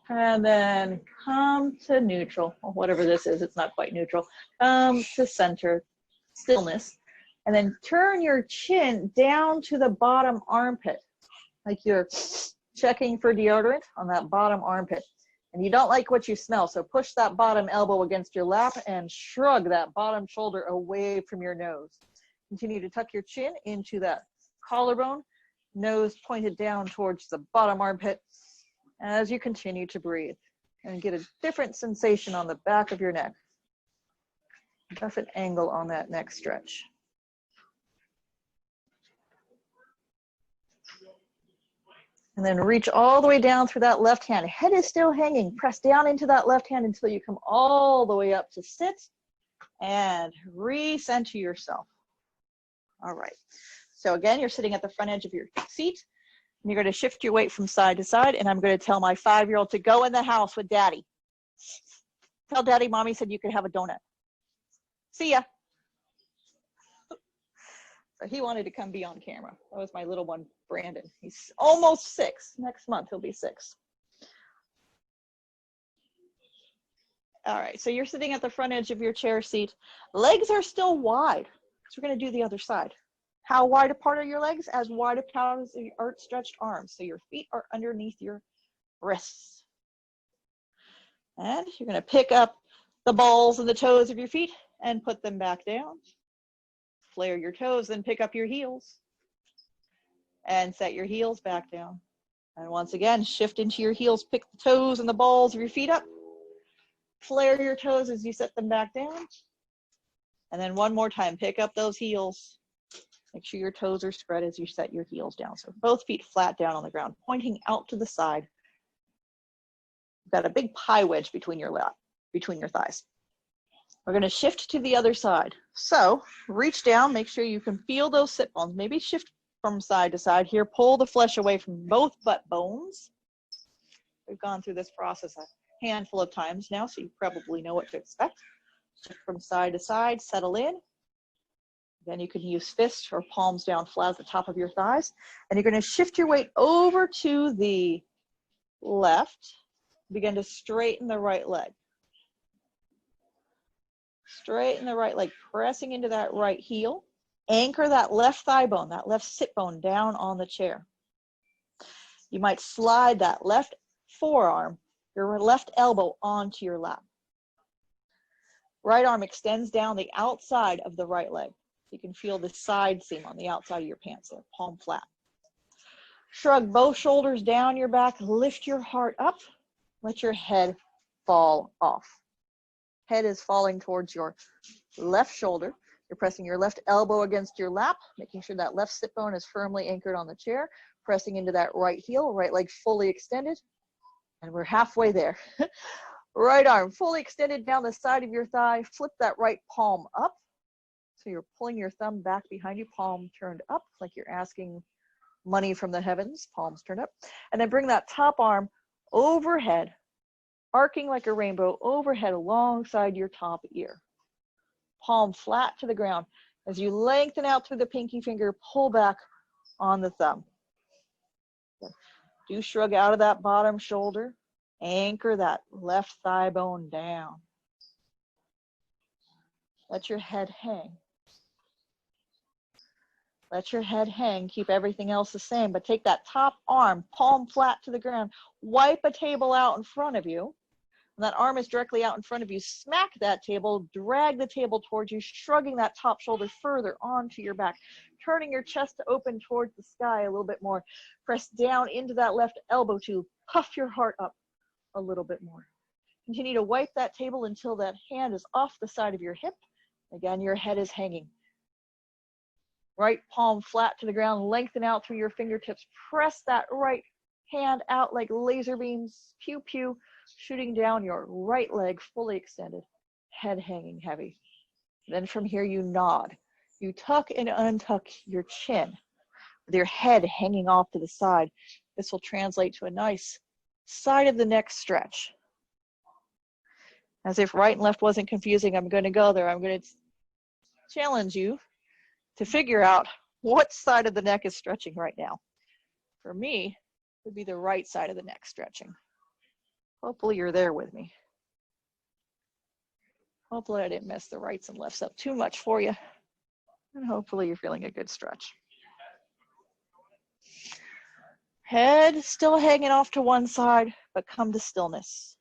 [SPEAKER 1] And then come to neutral, or whatever this is, it's not quite neutral. Come to center, stillness. And then turn your chin down to the bottom armpit, like you're checking for deodorant on that bottom armpit. And you don't like what you smell, so push that bottom elbow against your lap and shrug that bottom shoulder away from your nose. Continue to tuck your chin into that collarbone, nose pointed down towards the bottom armpit as you continue to breathe. And get a different sensation on the back of your neck. Different angle on that neck stretch. And then reach all the way down through that left hand. Head is still hanging. Press down into that left hand until you come all the way up to sit and recenter yourself. All right. So again, you're sitting at the front edge of your seat. And you're going to shift your weight from side to side. And I'm going to tell my 5-year-old to go in the house with daddy. Tell daddy mommy said you could have a donut. See ya. So he wanted to come be on camera. That was my little one, Brandon. He's almost 6. Next month, he'll be 6. All right, so you're sitting at the front edge of your chair seat. Legs are still wide. So we're going to do the other side. How wide apart are your legs? As wide apart as your outstretched arms. So your feet are underneath your wrists. And you're going to pick up the balls and the toes of your feet and put them back down. Flare your toes, then pick up your heels and set your heels back down. And once again, shift into your heels, pick the toes and the balls of your feet up. Flare your toes as you set them back down. And then one more time, pick up those heels. Make sure your toes are spread as you set your heels down. So both feet flat down on the ground, pointing out to the side. You've got a big pie wedge between your thighs. We're going to shift to the other side. So reach down, make sure you can feel those sit bones. Maybe shift from side to side here. Pull the flesh away from both butt bones. We've gone through this process a handful of times now, so you probably know what to expect. Shift from side to side, settle in. Then you can use fists or palms down flat at the top of your thighs. And you're going to shift your weight over to the left. Begin to straighten the right leg. Straighten the right leg, pressing into that right heel. Anchor that left thigh bone, that left sit bone down on the chair. You might slide that left forearm, your left elbow onto your lap. Right arm extends down the outside of the right leg. You can feel the side seam on the outside of your pants there, palm flat. Shrug both shoulders down your back, lift your heart up, let your head fall off. Head is falling towards your left shoulder. You're pressing your left elbow against your lap, making sure that left sit bone is firmly anchored on the chair, pressing into that right heel, right leg fully extended, and we're halfway there. Right arm fully extended down the side of your thigh, flip that right palm up. So you're pulling your thumb back behind you, palm turned up, like you're asking money from the heavens, palms turned up. And then bring that top arm overhead, arcing like a rainbow overhead alongside your top ear. Palm flat to the ground. As you lengthen out through the pinky finger, pull back on the thumb. Do shrug out of that bottom shoulder. Anchor that left thigh bone down. Let your head hang. Let your head hang. Keep everything else the same, but take that top arm, palm flat to the ground. Wipe a table out in front of you. And that arm is directly out in front of you. Smack that table, drag the table towards you, shrugging that top shoulder further onto your back, turning your chest to open towards the sky a little bit more. Press down into that left elbow to puff your heart up a little bit more. Continue to wipe that table until that hand is off the side of your hip. Again, your head is hanging. Right palm flat to the ground, lengthen out through your fingertips. Press that right hand out like laser beams, pew pew, shooting down your right leg fully extended, head hanging heavy. Then from here you nod. You tuck and untuck your chin with your head hanging off to the side. This will translate to a nice side of the neck stretch. As if right and left wasn't confusing, I'm going to go there. I'm going to challenge you to figure out what side of the neck is stretching right now. For me, it would be the right side of the neck stretching. Hopefully you're there with me. Hopefully I didn't mess the rights and lefts up too much for you. And hopefully you're feeling a good stretch. Head still hanging off to one side, but come to stillness.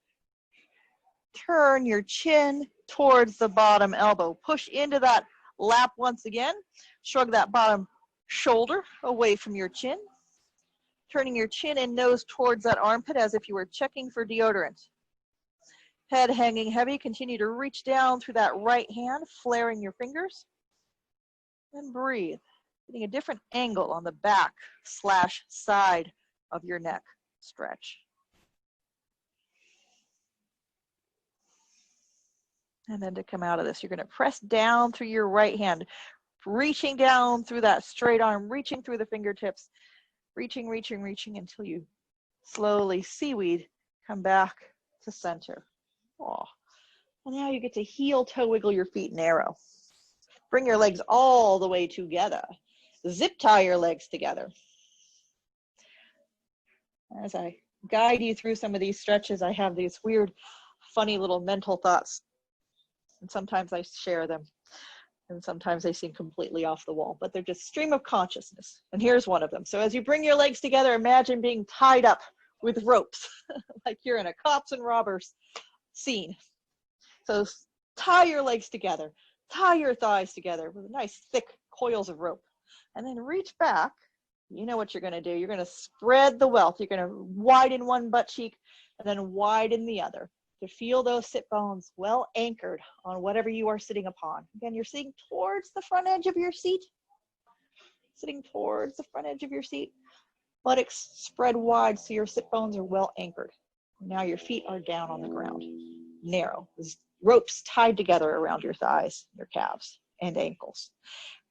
[SPEAKER 1] Turn your chin towards the bottom elbow. Push into that lap once again. Shrug that bottom shoulder away from your chin. Turning your chin and nose towards that armpit as if you were checking for deodorant. Head hanging heavy. Continue to reach down through that right hand, flaring your fingers. And breathe. Getting a different angle on the back / side of your neck. Stretch. And then to come out of this, you're going to press down through your right hand, reaching down through that straight arm, reaching through the fingertips, reaching until you slowly seaweed come back to center. Oh. And now you get to heel toe wiggle your feet narrow. Bring your legs all the way together. Zip tie your legs together. As I guide you through some of these stretches, I have these weird, funny little mental thoughts. And sometimes I share them. And sometimes they seem completely off the wall, but they're just stream of consciousness. And here's one of them. So as you bring your legs together, imagine being tied up with ropes, like you're in a cops and robbers scene. So tie your legs together, tie your thighs together with nice thick coils of rope, and then reach back. You know what you're going to do. You're going to spread the wealth. You're going to widen one butt cheek and then widen the other to feel those sit bones well anchored on whatever you are sitting upon. Again, you're sitting towards the front edge of your seat. Sitting towards the front edge of your seat. Buttocks spread wide so your sit bones are well anchored. Now your feet are down on the ground. Narrow. Ropes tied together around your thighs, your calves, and ankles.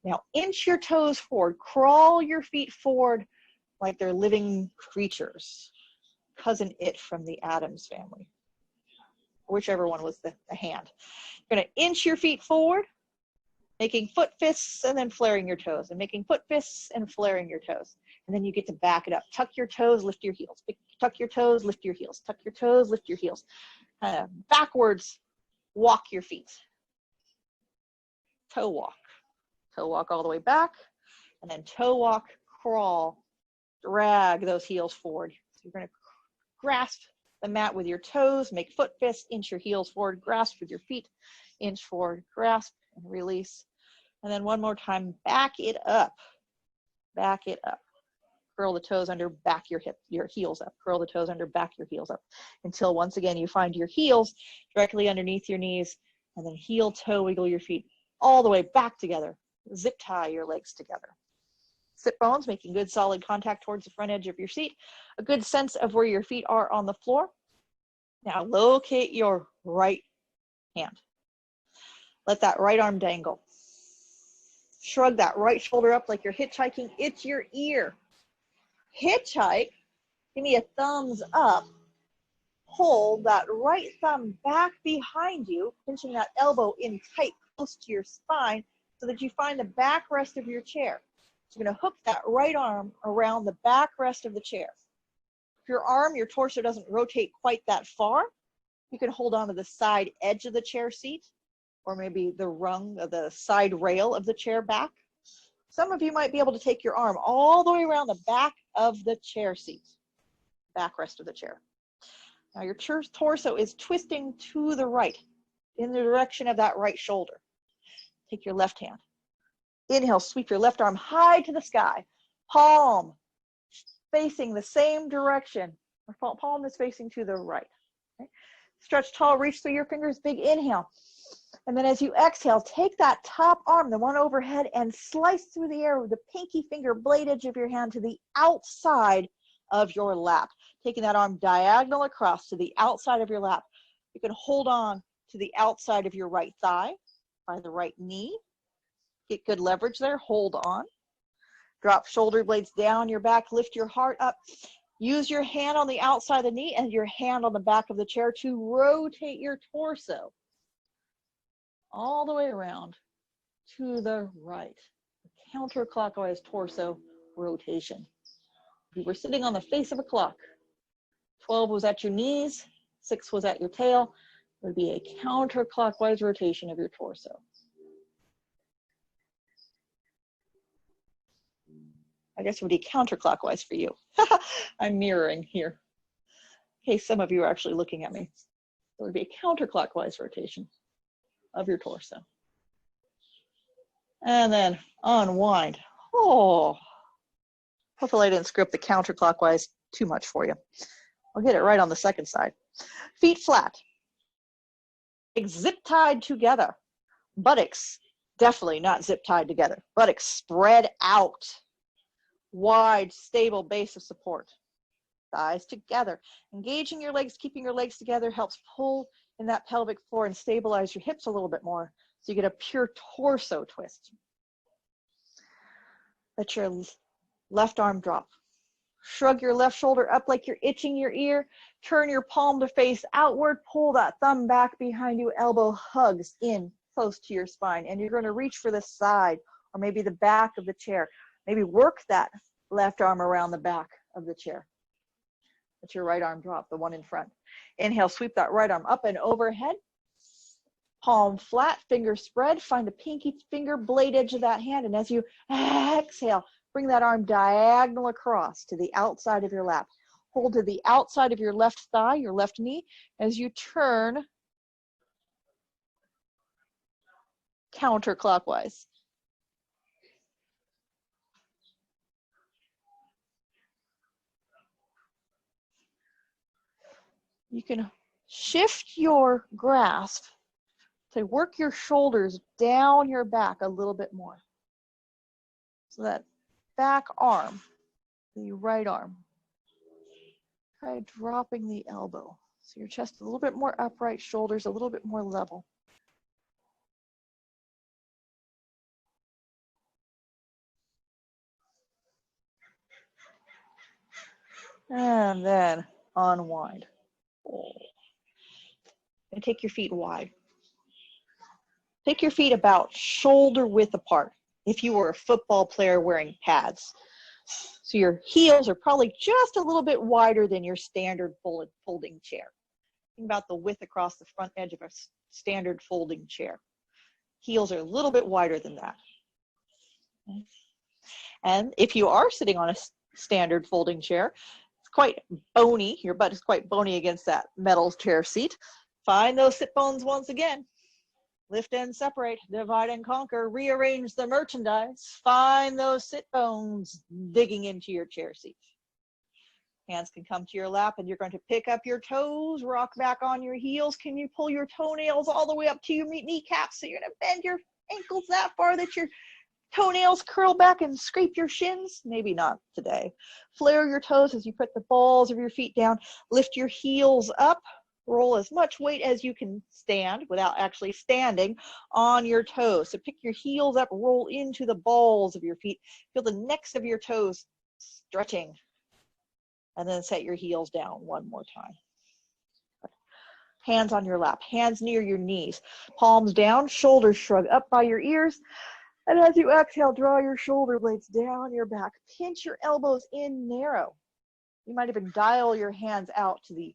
[SPEAKER 1] Now inch your toes forward. Crawl your feet forward like they're living creatures. Cousin It from the Addams Family. Whichever one was the hand. You're going to inch your feet forward, making foot fists and then flaring your toes, and making foot fists and flaring your toes. And then you get to back it up. Tuck your toes, lift your heels. Tuck your toes, lift your heels. Tuck your toes, lift your heels. Kind of backwards walk your feet. Toe walk. Toe walk all the way back, and then toe walk, crawl, drag those heels forward. So you're going to grasp the mat with your toes, make foot fists, inch your heels forward, grasp with your feet, inch forward, grasp and release. And then one more time, back it up. Back it up. Curl the toes under, back your heels up. Curl the toes under, back your heels up. Until once again you find your heels directly underneath your knees, and then heel toe wiggle your feet all the way back together. Zip tie your legs together. Sit bones, making good solid contact towards the front edge of your seat. A good sense of where your feet are on the floor. Now locate your right hand. Let that right arm dangle. Shrug that right shoulder up like you're hitchhiking. It's your ear. Hitchhike. Give me a thumbs up. Hold that right thumb back behind you, pinching that elbow in tight, close to your spine, so that you find the backrest of your chair. So you're going to hook that right arm around the backrest of the chair. If your torso doesn't rotate quite that far, you can hold on to the side edge of the chair seat, or maybe the rung of the side rail of the chair back. Some of you might be able to take your arm all the way around the back of the chair seat, backrest of the chair. Now your torso is twisting to the right, in the direction of that right shoulder. Take your left hand. Inhale, sweep your left arm high to the sky. Palm facing the same direction. Palm is facing to the right. Okay? Stretch tall, reach through your fingers, big inhale. And then as you exhale, take that top arm, the one overhead, and slice through the air with the pinky finger blade edge of your hand to the outside of your lap. Taking that arm diagonal across to the outside of your lap. You can hold on to the outside of your right thigh by the right knee. Get good leverage there. Hold on. Drop shoulder blades down your back. Lift your heart up. Use your hand on the outside of the knee and your hand on the back of the chair to rotate your torso all the way around to the right. Counterclockwise torso rotation. You were sitting on the face of a clock. 12 was at your knees, 6 was at your tail. It would be a counterclockwise rotation of your torso. I guess it would be counterclockwise for you. I'm mirroring here. In case some of you are actually looking at me. It would be a counterclockwise rotation of your torso. And then unwind. Oh, hopefully I didn't screw up the counterclockwise too much for you. I'll get it right on the second side. Feet flat. Legs zip tied together. Buttocks definitely not zip tied together. Buttocks spread out. Wide, stable base of support. Thighs together. Engaging your legs, keeping your legs together helps pull in that pelvic floor and stabilize your hips a little bit more so you get a pure torso twist. Let your left arm drop. Shrug your left shoulder up like you're itching your ear. Turn your palm to face outward. Pull that thumb back behind you. Elbow hugs in close to your spine. And you're going to reach for the side or maybe the back of the chair. Maybe work that left arm around the back of the chair. Let your right arm drop, the one in front. Inhale, sweep that right arm up and overhead. Palm flat, finger spread. Find the pinky finger blade edge of that hand. And as you exhale, bring that arm diagonal across to the outside of your lap. Hold to the outside of your left thigh, your left knee, as you turn counterclockwise. You can shift your grasp to work your shoulders down your back a little bit more. So that back arm, the right arm, try dropping the elbow. So your chest a little bit more upright, shoulders a little bit more level. And then unwind. And take your feet wide. Take your feet about shoulder width apart if you were a football player wearing pads. So your heels are probably just a little bit wider than your standard folding chair. Think about the width across the front edge of a standard folding chair. Heels are a little bit wider than that. And if you are sitting on a standard folding chair, it's quite bony, your butt is quite bony against that metal chair seat. Find those sit bones once again. Lift and separate, divide and conquer, rearrange the merchandise. Find those sit bones digging into your chair seat. Hands can come to your lap and you're going to pick up your toes, rock back on your heels. Can you pull your toenails all the way up to your kneecaps? So you're going to bend your ankles that far that your toenails curl back and scrape your shins? Maybe not today. Flare your toes as you put the balls of your feet down. Lift your heels up. Roll as much weight as you can stand without actually standing on your toes. So pick your heels up, roll into the balls of your feet. Feel the necks of your toes stretching. And then set your heels down one more time. Hands on your lap, hands near your knees. Palms down, shoulders shrug up by your ears. And as you exhale, draw your shoulder blades down your back. Pinch your elbows in narrow. You might even dial your hands out to the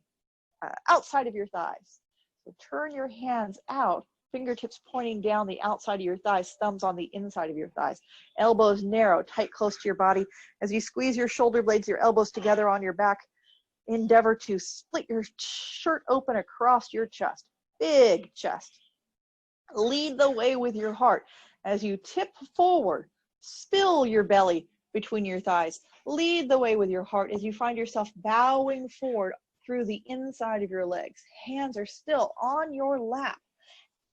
[SPEAKER 1] outside of your thighs. So turn your hands out, fingertips pointing down the outside of your thighs, thumbs on the inside of your thighs. Elbows narrow, tight, close to your body. As you squeeze your shoulder blades, your elbows together on your back, endeavor to split your shirt open across your chest. Big chest. Lead the way with your heart. As you tip forward, spill your belly between your thighs. Lead the way with your heart as you find yourself bowing forward through the inside of your legs. Hands are still on your lap.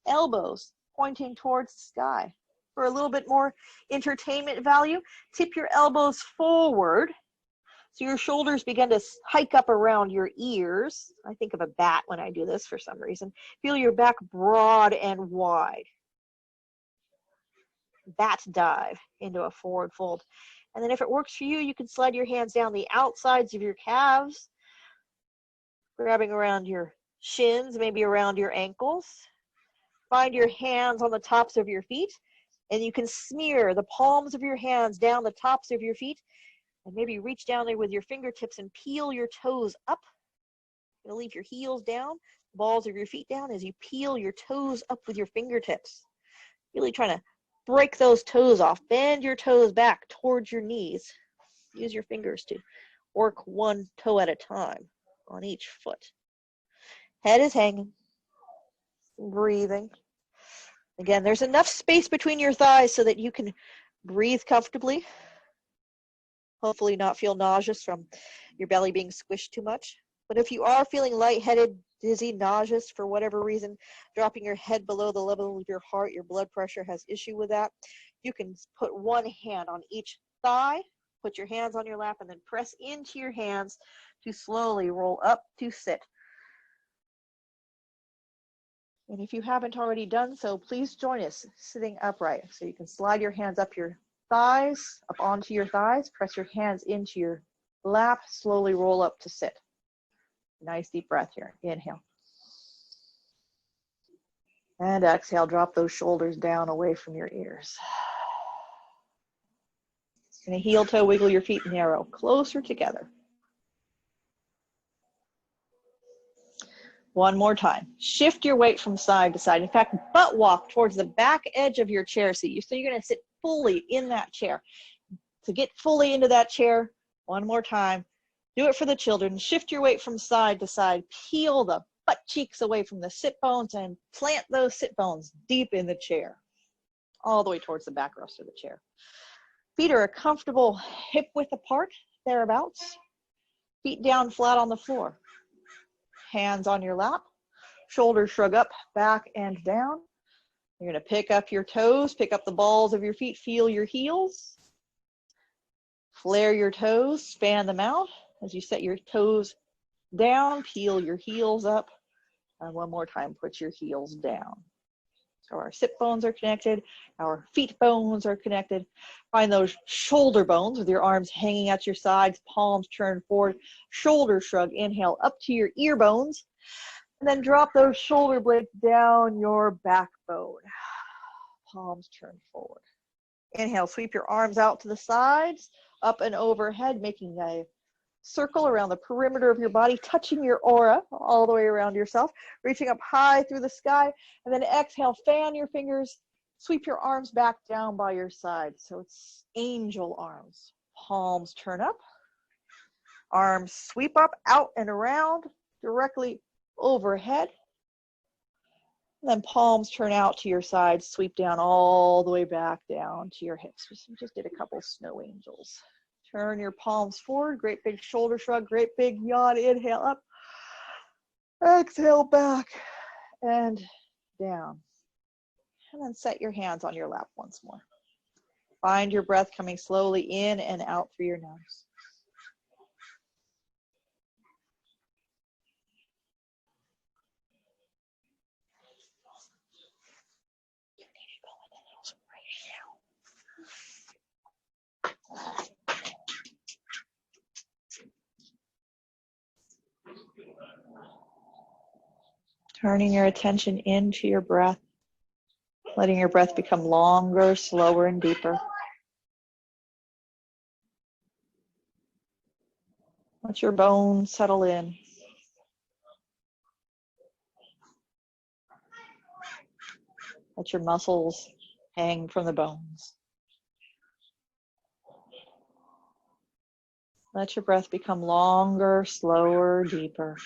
[SPEAKER 1] Elbows pointing towards the sky. For a little bit more entertainment value, tip your elbows forward so your shoulders begin to hike up around your ears. I think of a bat when I do this for some reason. Feel your back broad and wide. Bat dive into a forward fold. And then if it works for you, you can slide your hands down the outsides of your calves, grabbing around your shins, maybe around your ankles. Find your hands on the tops of your feet, and you can smear the palms of your hands down the tops of your feet, and maybe reach down there with your fingertips and peel your toes up. You'll leave your heels down, balls of your feet down as you peel your toes up with your fingertips. Really trying to break those toes off. Bend your toes back towards your knees.
[SPEAKER 2] Use your fingers to work one toe at a time on each foot. Head is hanging. Breathing. Again, there's enough space between your thighs so that you can breathe comfortably. Hopefully not feel nauseous from your belly being squished too much. But if you are feeling lightheaded, dizzy, nauseous for whatever reason, dropping your head below the level of your heart, your blood pressure has issue with that, you can put one hand on each thigh, put your hands on your lap, and then press into your hands to slowly roll up to sit. And if you haven't already done so, please join us sitting upright. So you can slide your hands up your thighs, up onto your thighs, press your hands into your lap, slowly roll up to sit. Nice deep breath here. Inhale. And exhale, drop those shoulders down away from your ears. And a heel toe, wiggle your feet narrow, closer together. One more time. Shift your weight from side to side. In fact, butt walk towards the back edge of your chair seat. So you're going to sit fully in that chair. To get fully into that chair, one more time. Do it for the children. Shift your weight from side to side. Peel the butt cheeks away from the sit bones and plant those sit bones deep in the chair, all the way towards the backrest of the chair. Feet are a comfortable hip width apart, thereabouts. Feet down flat on the floor. Hands on your lap, shoulders shrug up, back and down. You're going to pick up your toes, pick up the balls of your feet, feel your heels. Flare your toes, span them out. As you set your toes down, peel your heels up. And one more time, put your heels down. So our sit bones are connected, our feet bones are connected. Find those shoulder bones with your arms hanging at your sides, palms turned forward, shoulder shrug, inhale up to your ear bones, and then drop those shoulder blades down your backbone. Palms turned forward. Inhale, sweep your arms out to the sides, up and overhead, making a circle around the perimeter of your body, touching your aura all the way around yourself, reaching up high through the sky, and then exhale, fan your fingers, sweep your arms back down by your side. So it's angel arms. Palms turn up, arms sweep up, out and around, directly overhead. And then palms turn out to your sides, sweep down all the way back down to your hips. We just did a couple snow angels. Turn your palms forward, great big shoulder shrug, great big yawn, inhale up, exhale back and down. And then set your hands on your lap once more. Find your breath coming slowly in and out through your nose. You need to go in the nose right now. Turning your attention into your breath, letting your breath become longer, slower, and deeper. Let your bones settle in. Let your muscles hang from the bones. Let your breath become longer, slower, deeper.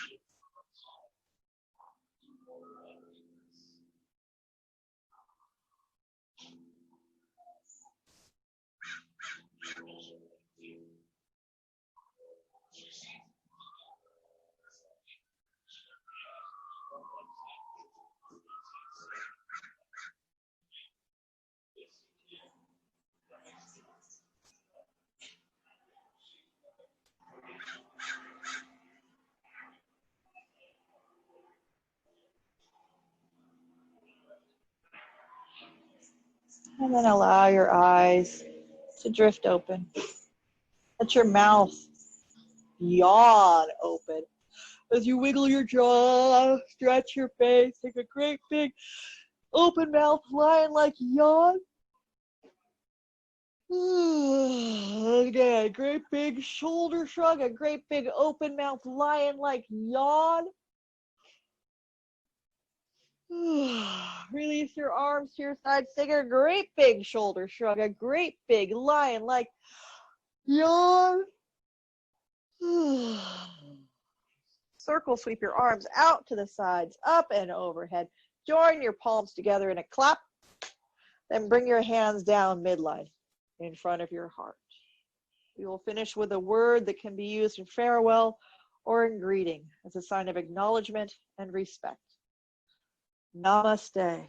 [SPEAKER 2] And then allow your eyes to drift open. Let your mouth yawn open. As you wiggle your jaw, stretch your face, take a great big open mouth, lion-like yawn. Again, great big shoulder shrug, a great big open mouth, lion-like yawn. Release your arms to your sides, take a great big shoulder shrug, a great big lion-like Yawn. Circle sweep your arms out to the sides, up and overhead. Join your palms together in a clap. Then bring your hands down midline in front of your heart. We will finish with a word that can be used in farewell or in greeting as a sign of acknowledgement and respect. Namaste.